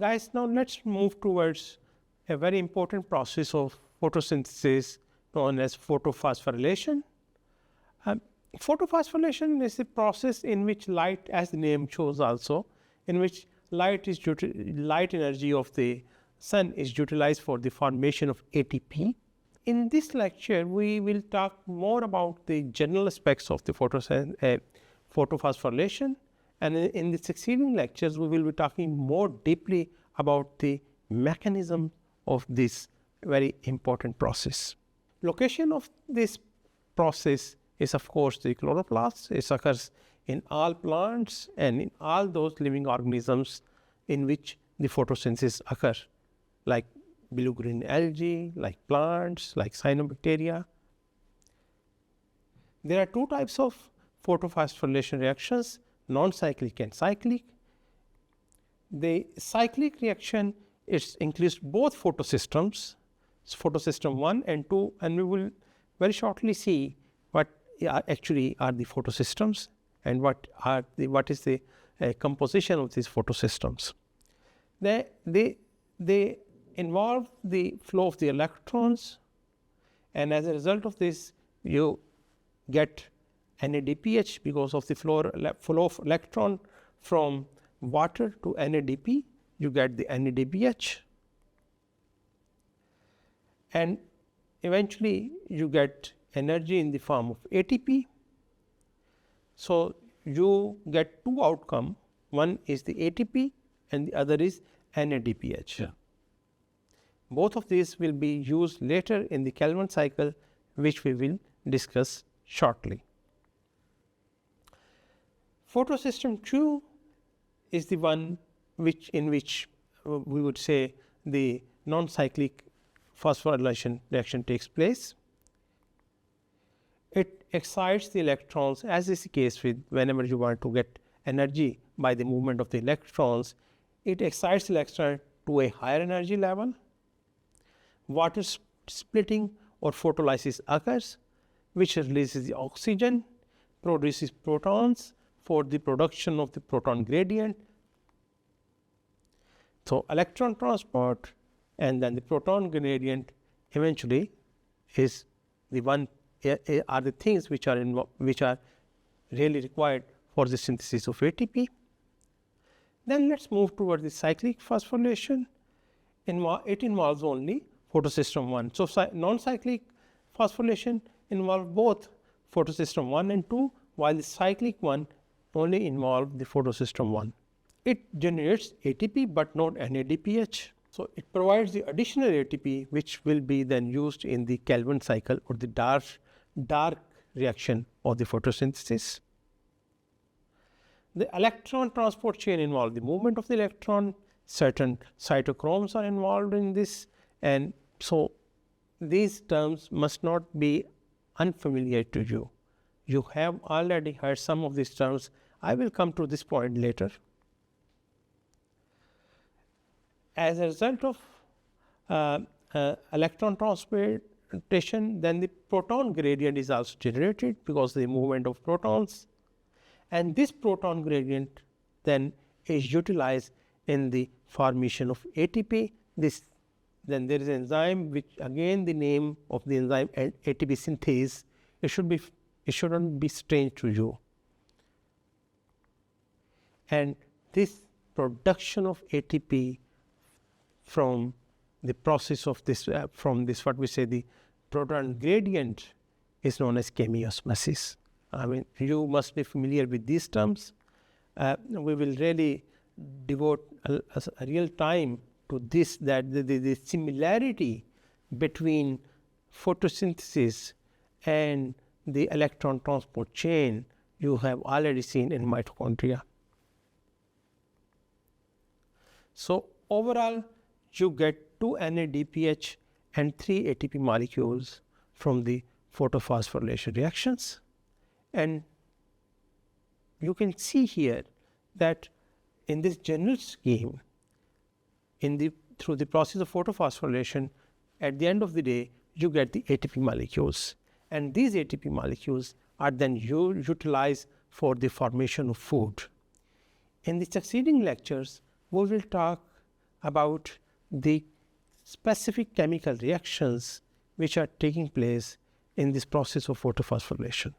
Guys, now let's move towards a very important process of photosynthesis known as photophosphorylation. Photosynthesis is a process in which light, as the name shows also, in which light energy of the sun is utilized for the formation of ATP. In this lecture, we will talk more about the general aspects of the photophosphorylation, and in the succeeding lectures, we will be talking more deeply about the mechanism of this very important process. Location of this process is of course the chloroplast. It occurs in all plants and in all those living organisms in which the photosynthesis occurs, like blue-green algae, like plants, like cyanobacteria. There are two types of photophosphorylation reactions, non-cyclic and cyclic. The cyclic reaction includes both photosystems, photosystem 1 and 2, and we will very shortly see what actually are the photosystems and what is the composition of these photosystems. They involve the flow of the electrons, and as a result of this you get NADPH because of the flow of electron from water to NADP. You get the NADPH, and eventually you get energy in the form of ATP. So you get two outcomes, one is the ATP and the other is NADPH. Yeah. Both of these will be used later in the Calvin cycle, which we will discuss shortly. Photosystem 2 is the one in which we would say the non-cyclic phosphorylation reaction takes place. It excites the electrons, as is the case with whenever you want to get energy by the movement of the electrons. It excites the electron to a higher energy level. Water splitting or photolysis occurs, which releases the oxygen, produces protons for the production of the proton gradient. So electron transport and then the proton gradient eventually is the one are the things which are really required for the synthesis of ATP. Then let's move towards the cyclic phosphorylation. It involves only photosystem 1. So non-cyclic phosphorylation involves both photosystem 1 and 2, while the cyclic one only involves the photosystem 1. It generates ATP but not NADPH. So it provides the additional ATP which will be then used in the Calvin cycle or the dark reaction of the photosynthesis. The electron transport chain involves the movement of the electron. Certain cytochromes are involved in this, and so these terms must not be unfamiliar to you. You have already heard some of these terms. I will come to this point later. As a result of electron transportation, then the proton gradient is also generated because of the movement of protons, and this proton gradient then is utilized in the formation of ATP. Then there is an enzyme which, again the name of the enzyme ATP synthase. It shouldn't be strange to you. And this production of ATP from the process of this, what we say the proton gradient, is known as chemiosmosis. I mean, you must be familiar with these terms. We will really devote a real time to this, that the similarity between photosynthesis and the electron transport chain you have already seen in mitochondria. So overall, you get 2 NADPH and 3 ATP molecules from the photophosphorylation reactions, and you can see here that in this general scheme, through the process of photophosphorylation, at the end of the day you get the ATP molecules, and these ATP molecules are then utilized for the formation of food. In the succeeding lectures, we will talk about the specific chemical reactions which are taking place in this process of photophosphorylation.